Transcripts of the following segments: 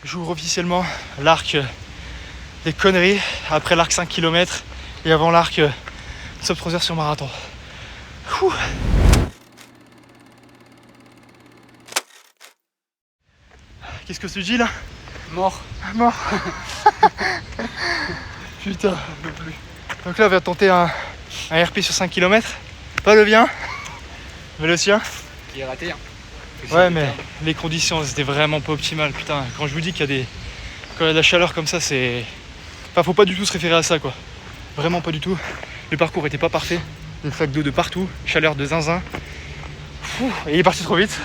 J'ouvre officiellement l'arc des conneries après l'arc 5 km et avant l'arc sub 3 heures sur marathon. Ouh. Qu'est-ce que tu dis là? Mort. Mort. Putain, je peux plus. Donc là on va tenter un RP sur 5 km. Pas le bien, mais le sien. Qui est raté. Hein. Ouais, mais les conditions c'était vraiment pas optimal. Putain, quand je vous dis qu'il y a des. Quand il y a de la chaleur comme ça, c'est. Enfin, faut pas du tout se référer à ça quoi. Vraiment pas du tout. Le parcours était pas parfait. Des flaques d'eau de partout, chaleur de zinzin. Et il est parti trop vite.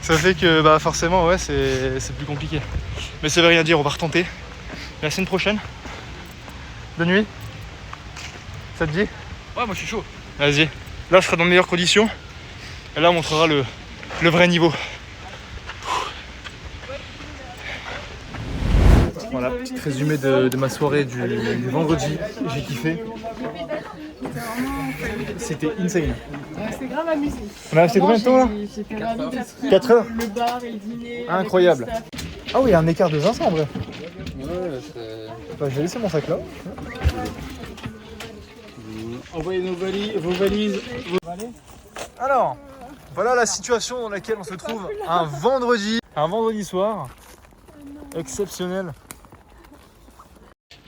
Ça fait que bah forcément ouais c'est plus compliqué. Mais ça veut rien dire, on va retenter. La semaine prochaine. De nuit. Ça te dit? Ouais, moi je suis chaud. Vas-y. Là je serai dans de meilleures conditions. Et là on montrera le vrai niveau. Voilà, petit résumé de ma soirée du vendredi. J'ai kiffé. C'était insane. C'est grave amusé. On a resté combien de temps là? J'étais ravie parce que 4 heures. le bar et le dîner. Incroyable. avec le staff. Ah oui, il y a un écart de 500 en vrai. Ouais, c'est... Bah, je vais laisser mon sac là. Envoyez vos valises. Alors, voilà la situation dans laquelle on se trouve un vendredi soir. Exceptionnel.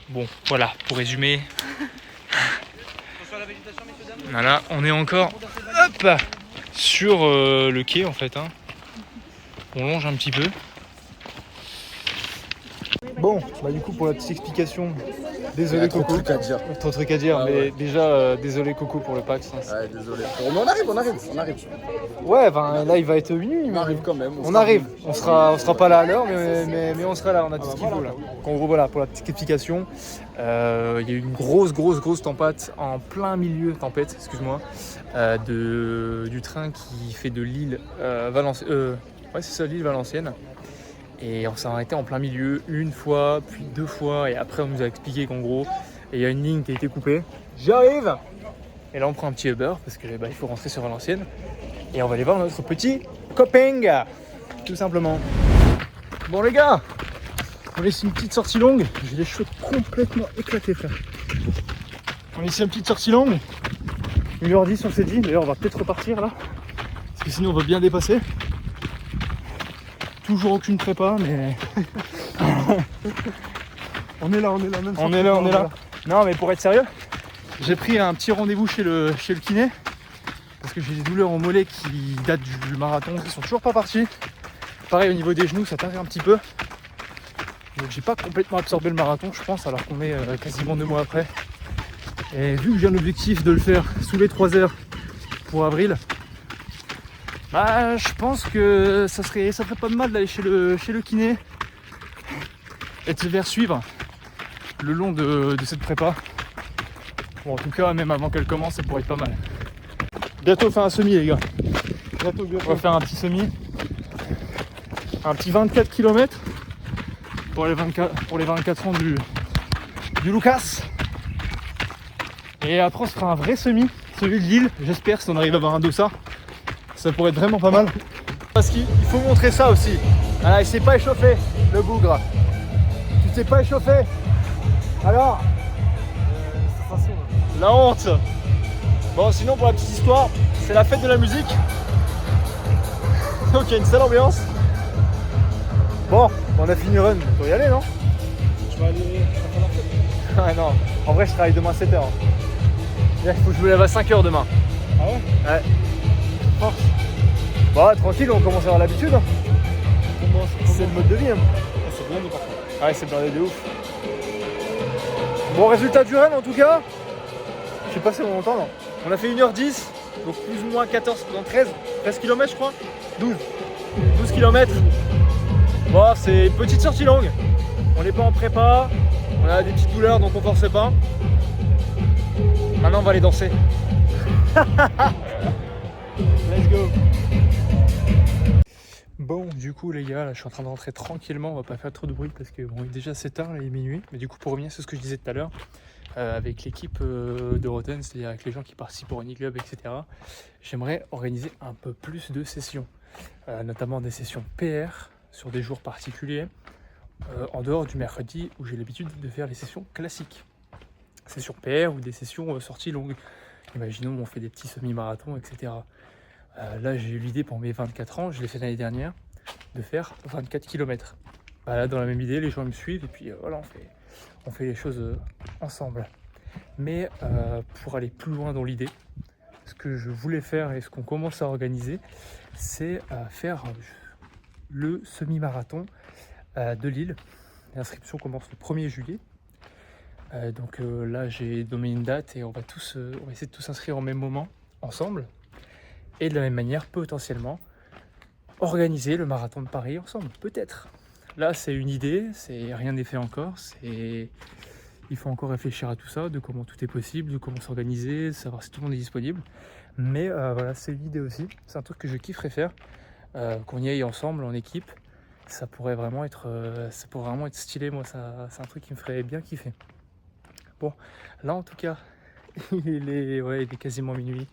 Bon, voilà, pour résumer. Voilà, on est encore sur le quai en fait. Hein. On longe un petit peu. Bon, bah du coup pour la petite explication, désolé trop Coco. de trucs à dire. Trop de trucs à dire, Ah mais ouais. déjà désolé Coco pour le PAX. Hein. Ouais, désolé. Mais on arrive. Ouais, enfin là il va être minuit. On arrive quand même. On arrive, on sera pas là à l'heure, mais on sera là, on a tout ce qu'il faut là. Donc, en gros voilà, pour la petite explication, il y a eu une grosse tempête en plein milieu, du train qui fait de Lille Valenciennes. Ouais c'est ça, Lille Valenciennes. Et on s'est arrêté en plein milieu une fois, puis 2 fois, et après on nous a expliqué qu'en gros, il y a une ligne qui a été coupée. J'arrive! Et là on prend un petit Uber parce que il faut rentrer sur Valenciennes. Et on va aller voir notre petit copain, tout simplement. Bon les gars, on laisse une petite sortie longue. J'ai les cheveux complètement éclatés frère. On laisse une petite sortie longue. 1h10 on s'est dit, d'ailleurs on va peut-être repartir là. Parce que sinon on va bien dépasser. Toujours aucune prépa mais... On est là. Même On est là. Non mais pour être sérieux, j'ai pris un petit rendez-vous chez le kiné. Parce que j'ai des douleurs au mollet qui datent du marathon, qui sont toujours pas parties. Pareil au niveau des genoux, ça tarde un petit peu. Donc j'ai pas complètement absorbé le marathon, je pense, alors qu'on est quasiment 2 mois après. Et vu que j'ai un objectif de le faire sous les 3 heures pour avril, bah je pense que ça ferait pas de mal d'aller chez le kiné et de se faire suivre le long de cette prépa. Bon en tout cas même avant qu'elle commence ça pourrait être pas mal. Bientôt on fait un semi les gars. Bientôt. On va faire un petit semi. Un petit 24 km pour les 24 ans du Lucas. Et après on se fera un vrai semi, celui de Lille, j'espère, si on arrive à avoir un dossard. Ça pourrait être vraiment pas mal. Parce qu'il faut montrer ça aussi. Voilà, il s'est pas échauffé, le bougre. Tu t'es pas échauffé. Alors la honte. Bon sinon pour la petite histoire, c'est la fête de la musique. Donc il y a une sale ambiance. Bon, on a fini run, on peut y aller non? Tu vas aller à la fête. Ouais non, en vrai je travaille demain à 7h. Il faut que je me lève à 5h demain. Ah ouais? Ouais. Force. Bah tranquille, on commence à avoir l'habitude. Hein. C'est le mode de vie. Hein. C'est bien de partir. Ouais, c'est blindé de ouf. Bon résultat du run en tout cas. Je sais pas si on longtemps non. On a fait 1h10, donc plus ou moins 14, non 13 km je crois. 12 km. Bon c'est une petite sortie longue. On n'est pas en prépa, on a des petites douleurs donc on force pas. Maintenant on va aller danser. Let's go. Bon du coup les gars, là, je suis en train de rentrer tranquillement, on va pas faire trop de bruit parce que bon il est déjà 7h, là il est minuit. Mais du coup pour revenir sur ce que je disais tout à l'heure, avec l'équipe de Rotten, c'est-à-dire avec les gens qui participent au Running Club, etc. J'aimerais organiser un peu plus de sessions. notamment des sessions PR sur des jours particuliers, en dehors du mercredi où j'ai l'habitude de faire les sessions classiques. Sessions PR ou des sessions sorties longues. Imaginons on fait des petits semi-marathons, etc. Là j'ai eu l'idée pour mes 24 ans, je l'ai fait l'année dernière, de faire 24 km. Là dans la même idée, les gens me suivent et puis voilà, on fait les choses ensemble. Mais pour aller plus loin dans l'idée, ce que je voulais faire et ce qu'on commence à organiser, c'est faire le semi-marathon de Lille. L'inscription commence le 1er juillet. Donc là j'ai donné une date et on va essayer de tous s'inscrire au même moment, ensemble. Et de la même manière, potentiellement, organiser le marathon de Paris ensemble, peut-être. Là c'est une idée, rien n'est fait encore, il faut encore réfléchir à tout ça, de comment tout est possible, de comment s'organiser, savoir si tout le monde est disponible. Mais voilà, c'est une idée aussi, c'est un truc que je kifferais faire, qu'on y aille ensemble en équipe. Ça pourrait vraiment être stylé, moi, c'est un truc qui me ferait bien kiffer. Bon, là en tout cas, il est quasiment minuit.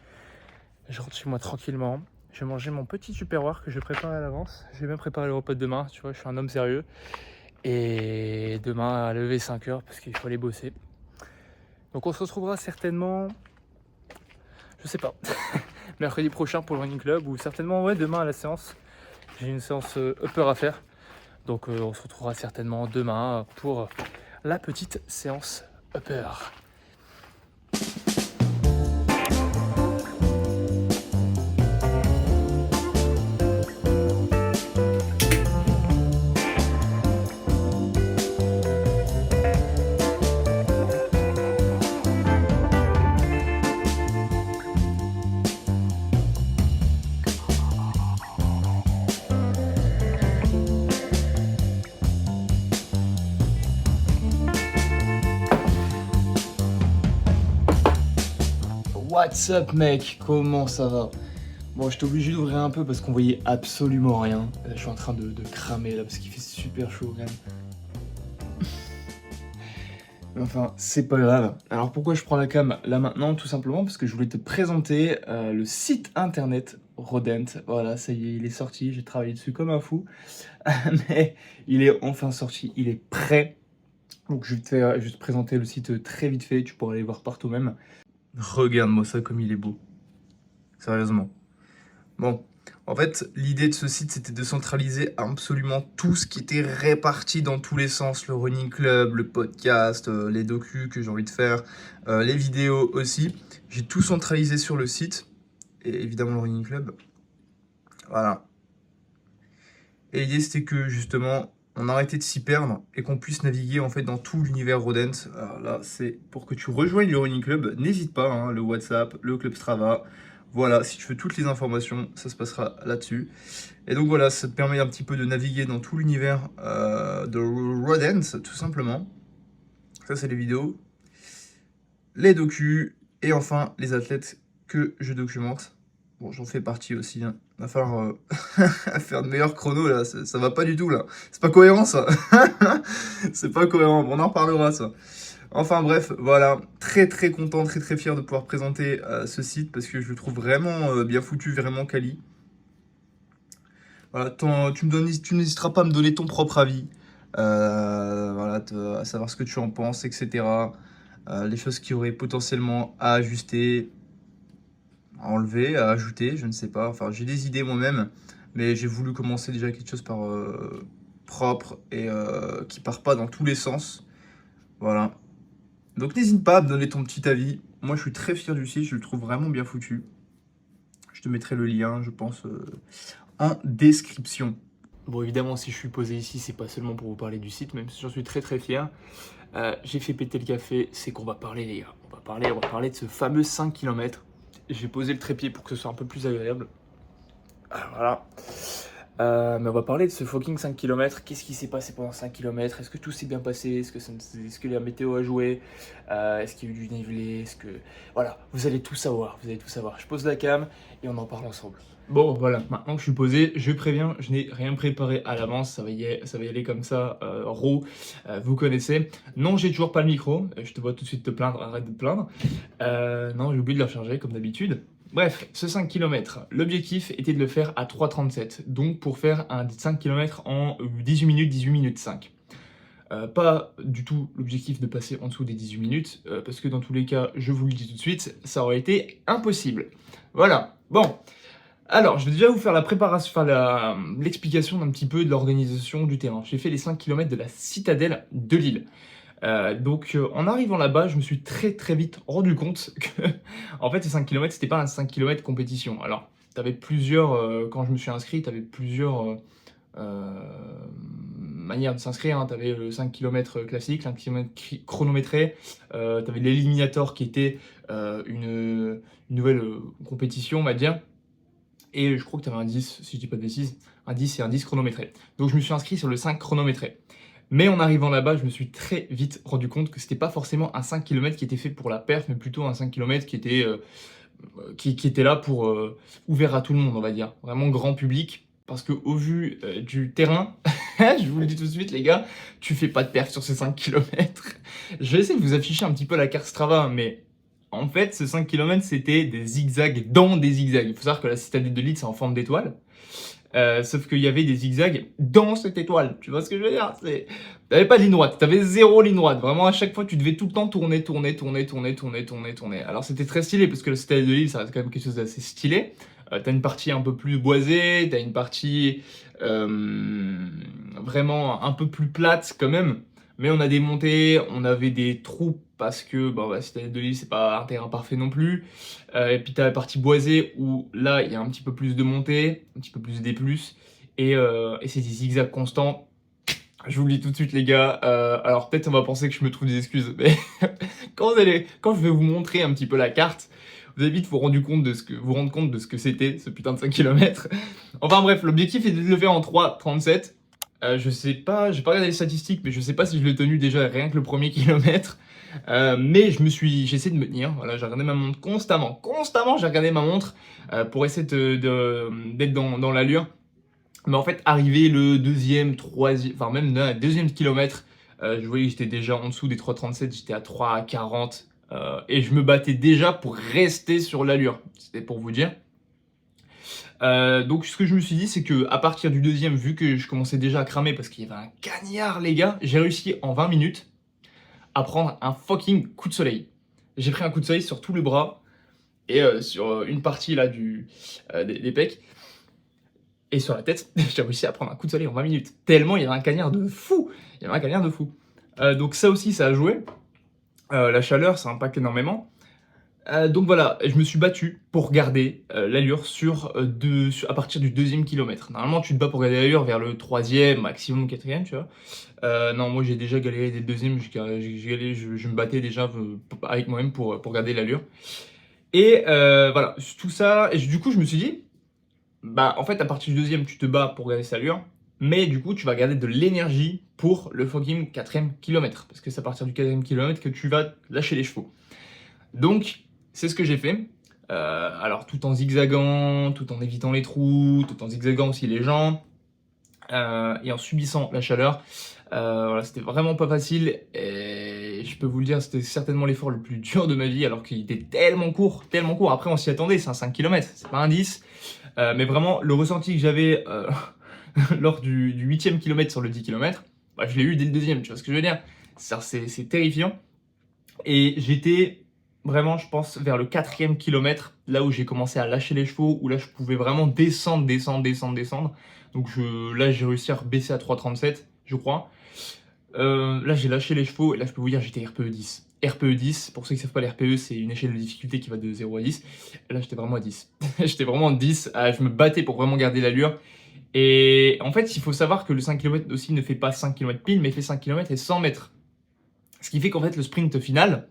Je rentre chez moi tranquillement. Je vais manger mon petit tupperware que je prépare à l'avance. Je vais même préparer le repas de demain, tu vois, je suis un homme sérieux. Et demain à lever 5h parce qu'il faut aller bosser. Donc on se retrouvera certainement, je sais pas, mercredi prochain pour le running club ou certainement demain à la séance. J'ai une séance upper à faire. Donc on se retrouvera certainement demain pour la petite séance upper. What's up mec, comment ça va? Bon, j'étais obligé d'ouvrir un peu parce qu'on voyait absolument rien. Je suis en train de cramer là parce qu'il fait super chaud quand même. Enfin, c'est pas grave. Alors pourquoi je prends la cam là maintenant? Tout simplement parce que je voulais te présenter le site internet Rodent. Voilà, ça y est, il est sorti, j'ai travaillé dessus comme un fou. Mais il est enfin sorti, il est prêt. Donc je vais te présenter le site très vite fait, tu pourras aller voir par toi-même. Regarde-moi ça comme il est beau. Sérieusement. Bon, en fait, l'idée de ce site, c'était de centraliser absolument tout ce qui était réparti dans tous les sens. Le running club, le podcast, les docus que j'ai envie de faire, les vidéos aussi. J'ai tout centralisé sur le site. Et évidemment le running club. Voilà. Et l'idée, c'était que justement, on arrêtait de s'y perdre et qu'on puisse naviguer en fait dans tout l'univers Rodent. Alors là, c'est pour que tu rejoignes le running club. N'hésite pas, hein, le WhatsApp, le club Strava. Voilà, si tu veux toutes les informations, ça se passera là-dessus. Et donc voilà, ça te permet un petit peu de naviguer dans tout l'univers de Rodent, tout simplement. Ça, c'est les vidéos, les docus et enfin les athlètes que je documente. Bon, j'en fais partie aussi, hein. Il va falloir faire de meilleurs chronos là, ça va pas du tout là. C'est pas cohérent ça. C'est pas cohérent, on en reparlera ça. Enfin bref, voilà, très content, très fier de pouvoir présenter ce site parce que je le trouve vraiment bien foutu, vraiment quali. Voilà, tu n'hésiteras pas à me donner ton propre avis, voilà, à savoir ce que tu en penses, etc. Les choses qui auraient potentiellement à ajuster, à enlever, à ajouter, je ne sais pas. Enfin, j'ai des idées moi-même, mais j'ai voulu commencer déjà quelque chose par propre et qui part pas dans tous les sens. Voilà. Donc n'hésite pas à me donner ton petit avis. Moi, je suis très fier du site, je le trouve vraiment bien foutu. Je te mettrai le lien, je pense, en description. Bon, évidemment, si je suis posé ici, c'est pas seulement pour vous parler du site, même si j'en suis très fier. J'ai fait péter le café, c'est qu'on va parler, les gars. On va parler de ce fameux 5 km. J'ai posé le trépied pour que ce soit un peu plus agréable. Alors, voilà. Mais on va parler de ce fucking 5 km. Qu'est-ce qui s'est passé pendant 5 km? Est-ce que tout s'est bien passé? Est-ce que la météo a joué? Est-ce qu'il y a eu du dénivelé? Voilà, vous allez tout savoir. Je pose la cam et on en parle ensemble. Bon, voilà, maintenant que je suis posé, je préviens, je n'ai rien préparé à l'avance. Ça va y aller comme ça, raw. Vous connaissez. Non, j'ai toujours pas le micro. Je te vois tout de suite te plaindre. Arrête de te plaindre. Non, j'ai oublié de le recharger comme d'habitude. Bref, ce 5 km, l'objectif était de le faire à 3,37. Donc pour faire un 5 km en 18 minutes 5. Pas du tout l'objectif de passer en dessous des 18 minutes, parce que dans tous les cas, je vous le dis tout de suite, ça aurait été impossible. Voilà, bon. Alors, je vais déjà vous faire la préparation, enfin l'explication d'un petit peu de l'organisation du terrain. J'ai fait les 5 km de la citadelle de Lille. En arrivant là-bas, je me suis très vite rendu compte que, en fait, ces 5 km, c'était pas un 5 km compétition. Alors, t'avais plusieurs, quand je me suis inscrit, t'avais plusieurs manière de s'inscrire, hein. Tu avais le 5 km classique, 5 km chronométré, tu avais l'éliminator qui était une nouvelle compétition, on va dire, et je crois que tu avais un 10, si je dis pas de bêtises, un 10 et un 10 chronométré. Donc je me suis inscrit sur le 5 chronométré. Mais en arrivant là-bas, je me suis très vite rendu compte que c'était pas forcément un 5 km qui était fait pour la perf, mais plutôt un 5 km qui était là pour ouvert à tout le monde, on va dire, vraiment grand public. Parce que au vu du terrain, je vous le dis tout de suite les gars, tu fais pas de perf sur ces 5 km. Je vais essayer de vous afficher un petit peu la carte Strava, mais en fait, ce 5 km, c'était des zigzags dans des zigzags. Il faut savoir que la citadelle de Lille, c'est en forme d'étoile. Sauf qu'il y avait des zigzags dans cette étoile. Tu vois ce que je veux dire? T'avais pas de ligne droite, t'avais 0 ligne droite. Vraiment, à chaque fois, tu devais tout le temps tourner. Alors, c'était très stylé, parce que la citadelle de Lille, ça reste quand même quelque chose d'assez stylé. T'as une partie un peu plus boisée, t'as une partie vraiment un peu plus plate quand même. Mais on a des montées, on avait des trous parce que la citadelle de Lille, c'est pas un terrain parfait non plus. Et puis t'as la partie boisée où là, il y a un petit peu plus de montées, un petit peu plus des plus. Et c'est des zigzags constants. Je vous le dis tout de suite les gars, alors peut-être on va penser que je me trouve des excuses, mais quand je vais vous montrer un petit peu la carte, vous allez vite vous rendre compte de ce que c'était, ce putain de 5 km. Enfin bref, l'objectif est de le faire en 3,37. Je sais pas, j'ai pas regardé les statistiques, mais je sais pas si je l'ai tenu déjà rien que le premier kilomètre. Mais j'ai essayé de me tenir, voilà, j'ai regardé ma montre constamment j'ai regardé ma montre pour essayer d'être dans l'allure. Mais en fait, arrivé le deuxième, troisième, enfin même le deuxième kilomètre, je voyais que j'étais déjà en dessous des 3,37, j'étais à 3,40. Et je me battais déjà pour rester sur l'allure, c'était pour vous dire. Donc ce que je me suis dit, c'est que à partir du deuxième, vu que je commençais déjà à cramer parce qu'il y avait un cagnard les gars, j'ai réussi en 20 minutes à prendre un fucking coup de soleil. J'ai pris un coup de soleil sur tout le bras et sur une partie là des pecs. Et sur la tête, j'ai réussi à prendre un coup de soleil en 20 minutes. Tellement il y avait un cagnard de fou. Donc ça aussi, ça a joué. La chaleur, ça impacte énormément. Donc voilà, je me suis battu pour garder l'allure à partir du deuxième kilomètre. Normalement, tu te bats pour garder l'allure vers le troisième, maximum quatrième, tu vois. Non, moi j'ai déjà galéré dès le deuxième, je me battais déjà avec moi-même pour garder l'allure. Et voilà, tout ça, et du coup je me suis dit, en fait à partir du deuxième, tu te bats pour garder cette allure. Mais du coup, tu vas garder de l'énergie pour le fucking 4e kilomètre. Parce que c'est à partir du 4e kilomètre que tu vas lâcher les chevaux. Donc, c'est ce que j'ai fait. Alors, tout en zigzagant, tout en évitant les trous, tout en zigzagant aussi les gens. Et en subissant la chaleur. Voilà, c'était vraiment pas facile. Et je peux vous le dire, c'était certainement l'effort le plus dur de ma vie. Alors qu'il était tellement court. Après, on s'y attendait, c'est un 5 km, c'est pas un 10. Mais vraiment, le ressenti que j'avais... lors du 8e kilomètre sur le 10 km, je l'ai eu dès le deuxième, tu vois ce que je veux dire? C'est terrifiant. Et j'étais vraiment, je pense, vers le 4e kilomètre, là où j'ai commencé à lâcher les chevaux, où là je pouvais vraiment descendre. Donc là j'ai réussi à baisser à 3,37, je crois. Là j'ai lâché les chevaux, et là je peux vous dire, j'étais RPE 10. RPE 10, pour ceux qui ne savent pas, les RPE, c'est une échelle de difficulté qui va de 0 à 10. Et là j'étais vraiment à 10. J'étais vraiment à 10, je me battais pour vraiment garder l'allure. Et en fait, il faut savoir que le 5 km aussi ne fait pas 5 km pile, mais fait 5 km et 100 mètres. Ce qui fait qu'en fait, le sprint final,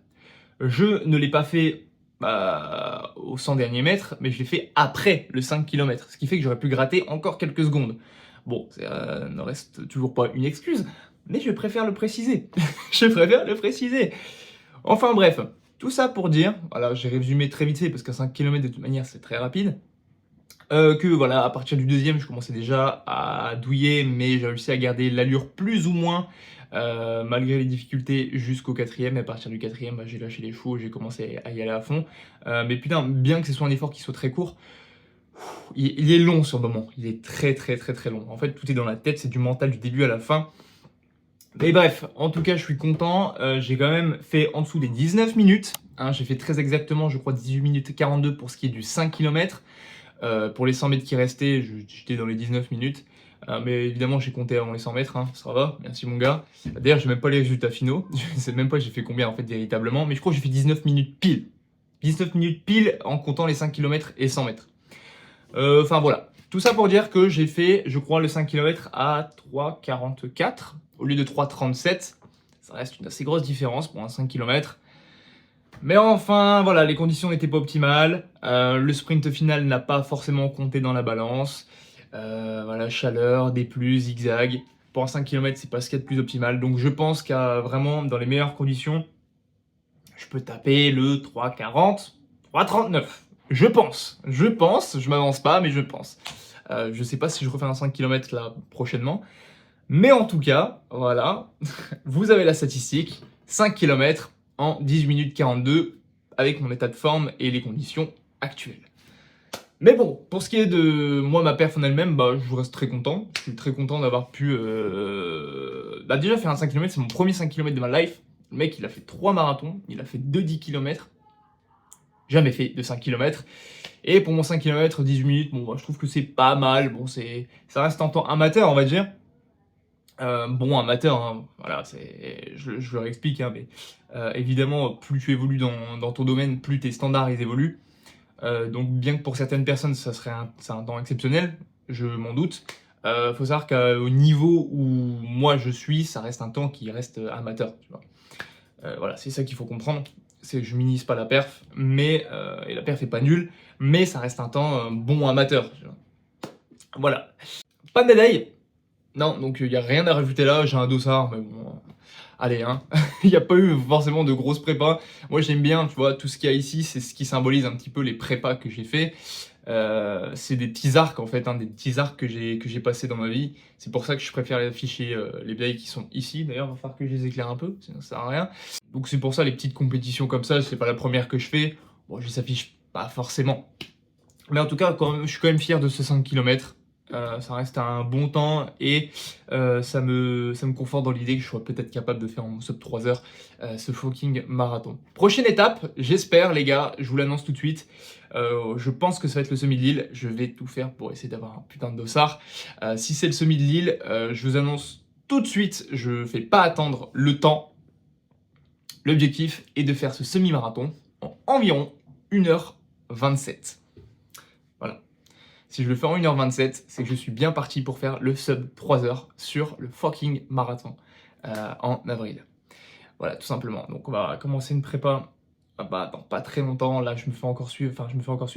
je ne l'ai pas fait aux 100 derniers mètres, mais je l'ai fait après le 5 km. Ce qui fait que j'aurais pu gratter encore quelques secondes. Bon, ça ne reste toujours pas une excuse, mais je préfère le préciser. Enfin bref, tout ça pour dire, voilà, j'ai résumé très vite fait, parce qu'à 5 km de toute manière, c'est très rapide. Que voilà, à partir du deuxième, je commençais déjà à douiller, mais j'ai réussi à garder l'allure plus ou moins, malgré les difficultés jusqu'au quatrième. Et à partir du quatrième, bah, j'ai lâché les chevaux, j'ai commencé à y aller à fond. Mais putain, bien que ce soit un effort qui soit très court, il est long sur le moment. Il est très long. En fait, tout est dans la tête, c'est du mental du début à la fin. Mais bref, en tout cas, je suis content. J'ai quand même fait en dessous des 19 minutes. Hein, j'ai fait très exactement, je crois, 18 minutes 42 pour ce qui est du 5 km. Pour les 100 mètres qui restaient, j'étais dans les 19 minutes. Mais évidemment, j'ai compté avant les 100 mètres, hein, ça va, merci mon gars. D'ailleurs, j'ai même pas les résultats finaux. Je sais même pas j'ai fait combien en fait véritablement. Mais je crois que j'ai fait 19 minutes pile. 19 minutes pile en comptant les 5 km et 100 mètres. Enfin voilà. Tout ça pour dire que j'ai fait, je crois, le 5 km à 3,44 au lieu de 3,37. Ça reste une assez grosse différence pour un 5 km. Mais enfin, voilà, les conditions n'étaient pas optimales. Le sprint final n'a pas forcément compté dans la balance. Voilà, chaleur, des plus, zigzag. Pour un 5 km, c'est pas ce qu'il y a de plus optimal. Donc je pense qu'à vraiment, dans les meilleures conditions, je peux taper le 3,40, 3,39. Je pense, je m'avance pas, mais je pense. Je sais pas si je refais un 5 km là prochainement. Mais en tout cas, voilà, vous avez la statistique, 5 km en 18 minutes 42 avec mon état de forme et les conditions actuelles. Mais bon, pour ce qui est de moi, ma perf en elle-même, bah, je reste très content. Je suis très content d'avoir pu déjà faire un 5 km, c'est mon premier 5 km de ma life. Le mec, il a fait 3 marathons, il a fait 2 10 km. Jamais fait de 5 km. Et pour mon 5 km, 18 minutes, bon, bah, je trouve que c'est pas mal. Bon, ça reste en temps amateur, on va dire. Bon, amateur, hein, voilà, je leur explique, hein, mais évidemment, plus tu évolues dans ton domaine, plus tes standards ils évoluent. Donc, bien que pour certaines personnes, c'est un temps exceptionnel, je m'en doute. Faut savoir qu'au niveau où moi je suis, ça reste un temps qui reste amateur. Tu vois. Voilà, c'est ça qu'il faut comprendre. C'est que je minimise pas la perf, mais et la perf est pas nulle, mais ça reste un temps bon amateur. Tu vois. Voilà. Pas de médaille. Non, donc il n'y a rien à rajouter là, j'ai un dossard, mais bon, allez, hein, il n'y a pas eu forcément de grosses prépas. Moi j'aime bien, tu vois, tout ce qu'il y a ici, c'est ce qui symbolise un petit peu les prépas que j'ai fait. C'est des petits arcs en fait, hein, des petits arcs que j'ai passés dans ma vie. C'est pour ça que je préfère afficher les médailles qui sont ici. D'ailleurs, il va falloir que je les éclaire un peu, sinon ça sert à rien. Donc c'est pour ça les petites compétitions comme ça, c'est pas la première que je fais. Bon, je les affiche pas forcément. Mais en tout cas, je suis quand même fier de ce 5 km. Ça reste un bon temps et ça me conforte dans l'idée que je sois peut-être capable de faire en sub 3 heures ce fucking marathon. Prochaine étape, j'espère les gars, je vous l'annonce tout de suite, je pense que ça va être le semi de Lille, je vais tout faire pour essayer d'avoir un putain de dossard. Si c'est le semi de Lille, je vous annonce tout de suite, je fais pas attendre le temps. L'objectif est de faire ce semi-marathon en environ 1h27. Voilà. Si je le fais en 1h27, c'est que je suis bien parti pour faire le sub 3 heures sur le fucking marathon en avril. Voilà, tout simplement. Donc on va commencer une prépa dans pas très longtemps. Là, je me fais encore suivre.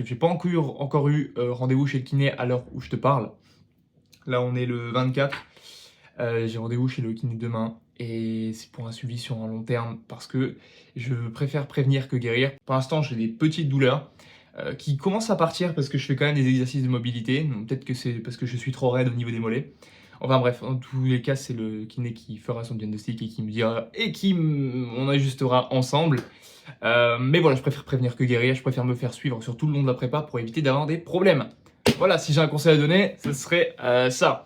J'ai pas encore eu rendez-vous chez le kiné à l'heure où je te parle. Là, on est le 24. J'ai rendez-vous chez le kiné demain. Et c'est pour un suivi sur un long terme parce que je préfère prévenir que guérir. Pour l'instant, j'ai des petites douleurs qui commencent à partir parce que je fais quand même des exercices de mobilité. Donc peut-être que c'est parce que je suis trop raide au niveau des mollets. Enfin bref, en tous les cas, c'est le kiné qui fera son diagnostic et qui me dira et on ajustera ensemble. Mais voilà, je préfère prévenir que guérir. Je préfère me faire suivre sur tout le long de la prépa pour éviter d'avoir des problèmes. Voilà, si j'ai un conseil à donner, ce serait ça.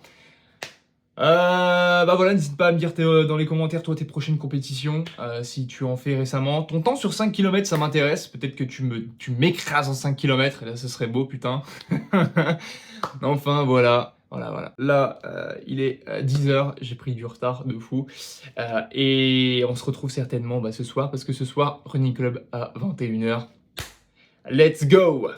Bah voilà, n'hésite pas à me dire dans les commentaires toi tes prochaines compétitions, si tu en fais récemment. Ton temps sur 5 km ça m'intéresse, peut-être que tu m'écrases en 5 km, et là ce serait beau putain. Enfin voilà. Là il est 10h, j'ai pris du retard de fou. Et on se retrouve certainement ce soir, parce que ce soir, Running Club à 21h. Let's go!